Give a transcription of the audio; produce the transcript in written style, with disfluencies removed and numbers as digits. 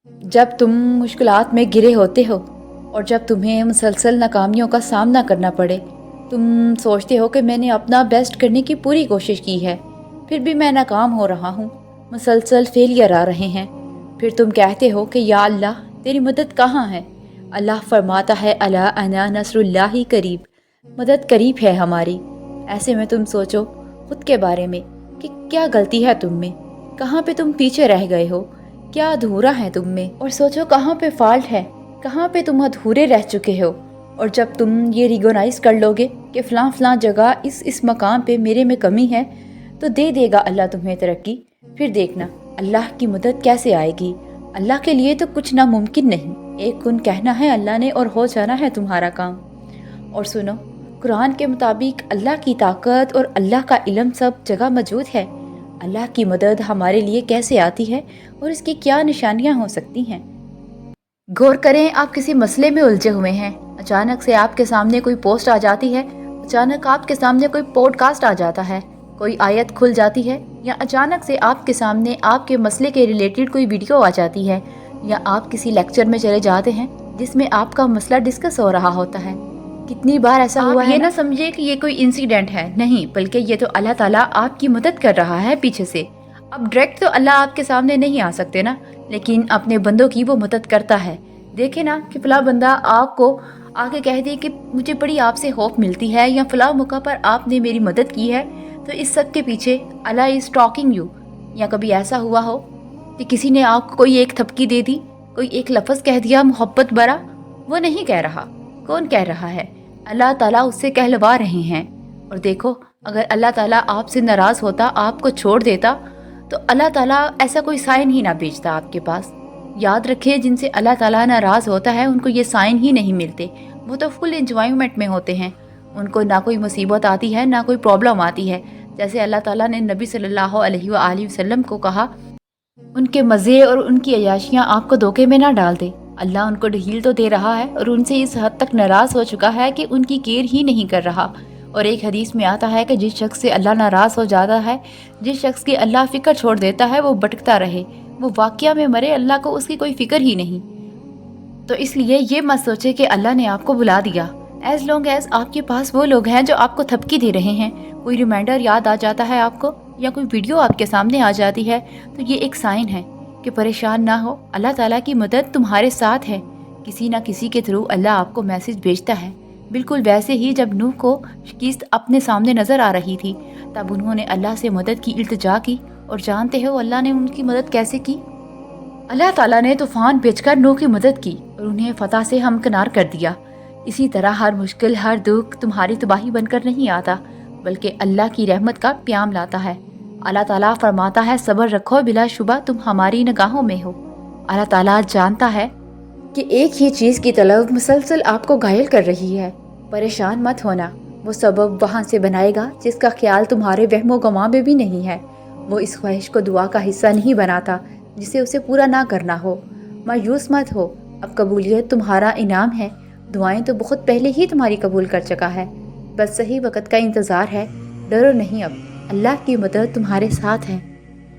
जब तुम मुश्किलात में घिरे होते हो और जब तुम्हें मुसलसल नाकामियों का सामना करना पड़े, तुम सोचते हो कि मैंने अपना बेस्ट करने की पूरी कोशिश की है, फिर भी मैं नाकाम हो रहा हूँ, मुसलसल फेलियर आ रहे हैं। फिर तुम कहते हो कि या अल्लाह तेरी मदद कहाँ है। अल्लाह फरमाता है अला अना नसरुल्लाहि करीब, मदद करीब है हमारी। ऐसे में तुम सोचो खुद के बारे में कि क्या गलती है तुम में, कहाँ पे तुम पीछे रह गए हो, क्या अधूरा है तुम में, और सोचो कहाँ पे फॉल्ट है, कहाँ पे तुम अधूरे रह चुके हो। और जब तुम ये रिकॉग्नाइज कर लोगे कि फ़लाँ फ़लाँ जगह इस मकाम पे मेरे में कमी है, तो दे देगा अल्लाह तुम्हें तरक्की। फिर देखना अल्लाह की मदद कैसे आएगी। अल्लाह के लिए तो कुछ नामुमकिन नहीं, एक कुन कहना है अल्लाह ने और हो जाना है तुम्हारा काम। और सुनो, कुरान के मुताबिक अल्लाह की ताकत और अल्लाह का इल्म सब जगह मौजूद है। अल्लाह की मदद हमारे लिए कैसे आती है और इसकी क्या निशानियां हो सकती हैं। गौर करें, आप किसी मसले में उलझे हुए हैं, अचानक से आपके सामने कोई पोस्ट आ जाती है, अचानक आपके सामने कोई पॉडकास्ट आ जाता है, कोई आयत खुल जाती है, या अचानक से आपके सामने आपके मसले के रिलेटेड कोई वीडियो आ जाती है, या आप किसी लेक्चर में चले जाते हैं जिसमें आपका मसला डिस्कस हो रहा होता है। कितनी बार ऐसा हुआ है। ये ना समझिए कि ये कोई इंसिडेंट है, नहीं, बल्कि ये तो अल्लाह ताला आपकी मदद कर रहा है पीछे से। अब डायरेक्ट तो अल्लाह आपके सामने नहीं आ सकते ना, लेकिन अपने बंदों की वो मदद करता है। देखे ना कि फला बंदा आपको आके कह दे कि मुझे बड़ी आपसे होप मिलती है, या फला मौका पर आपने मेरी मदद की है, तो इस सब के पीछे अल्लाह इज टॉकिंग यू। या कभी ऐसा हुआ हो कि किसी ने आपको कोई एक थपकी दे दी, कोई एक लफ्ज़ कह दिया मोहब्बत भरा, वो नहीं कह रहा, कौन कह रहा है? अल्लाह ताला उससे कहलवा रहे हैं। और देखो, अगर अल्लाह ताला आपसे नाराज़ होता, आपको छोड़ देता, तो अल्लाह ताला ऐसा कोई साइन ही ना भेजता आपके पास। याद रखिए, जिनसे अल्लाह ताला नाराज़ होता है उनको ये साइन ही नहीं मिलते, वो तो फुल एंजॉयमेंट में होते हैं। उनको ना कोई मुसीबत आती है, ना कोई प्रॉब्लम आती है। जैसे अल्लाह ताला ने नबी सल्लल्लाहु अलैहि वसल्लम को कहा, उनके मज़े और उनकी अयाशियाँ आपको धोखे में ना डाल दे। अल्लाह उनको ढील तो दे रहा है और उनसे इस हद तक नाराज़ हो चुका है कि उनकी केयर ही नहीं कर रहा। और एक हदीस में आता है कि जिस शख्स से अल्लाह नाराज़ हो जाता है, जिस शख्स की अल्लाह फ़िक्र छोड़ देता है, वो भटकता रहे, वो वाक़या में मरे, अल्लाह को उसकी कोई फ़िक्र ही नहीं। तो इसलिए ये मत सोचे कि अल्लाह ने आपको बुला दिया। एज़ लॉन्ग एज़ आपके पास वो लोग हैं जो आपको थपकी दे रहे हैं, कोई रिमाइंडर याद आ जाता है आपको, या कोई वीडियो आपके सामने आ जाती है, तो ये एक साइन है कि परेशान ना हो, अल्लाह ताला की मदद तुम्हारे साथ है। किसी ना किसी के थ्रू अल्लाह आपको मैसेज भेजता है। बिल्कुल वैसे ही जब नूह को किस्त अपने सामने नज़र आ रही थी, तब उन्होंने अल्लाह से मदद की इल्तिजा की, और जानते हो अल्लाह ने उनकी मदद कैसे की? अल्लाह ताला ने तूफ़ान भेजकर नूह की मदद की और उन्हें फ़तह से हमकिनार कर दिया। इसी तरह हर मुश्किल, हर दुख तुम्हारी तबाही बनकर नहीं आता, बल्कि अल्लाह की रहमत का प्याम लाता है। अल्लाह ताला फरमाता है, सब्र रखो, बिलाशुबा तुम हमारी निगाहों में हो। अल्लाह ताला जानता है कि एक ही चीज़ की तलब मुसलसल आपको घायल कर रही है। परेशान मत होना, वो सबब वहाँ से बनाएगा जिसका ख्याल तुम्हारे वहमो गमा में भी नहीं है। वो इस ख्वाहिश को दुआ का हिस्सा नहीं बनाता जिसे उसे पूरा ना करना हो। मायूस मत हो, अब कबूलियत तुम्हारा इनाम है। दुआएं तो बहुत पहले ही तुम्हारी कबूल कर चुका है, बस सही वक्त का इंतज़ार है। डरो नहीं, अब अल्लाह की मदद तुम्हारे साथ है।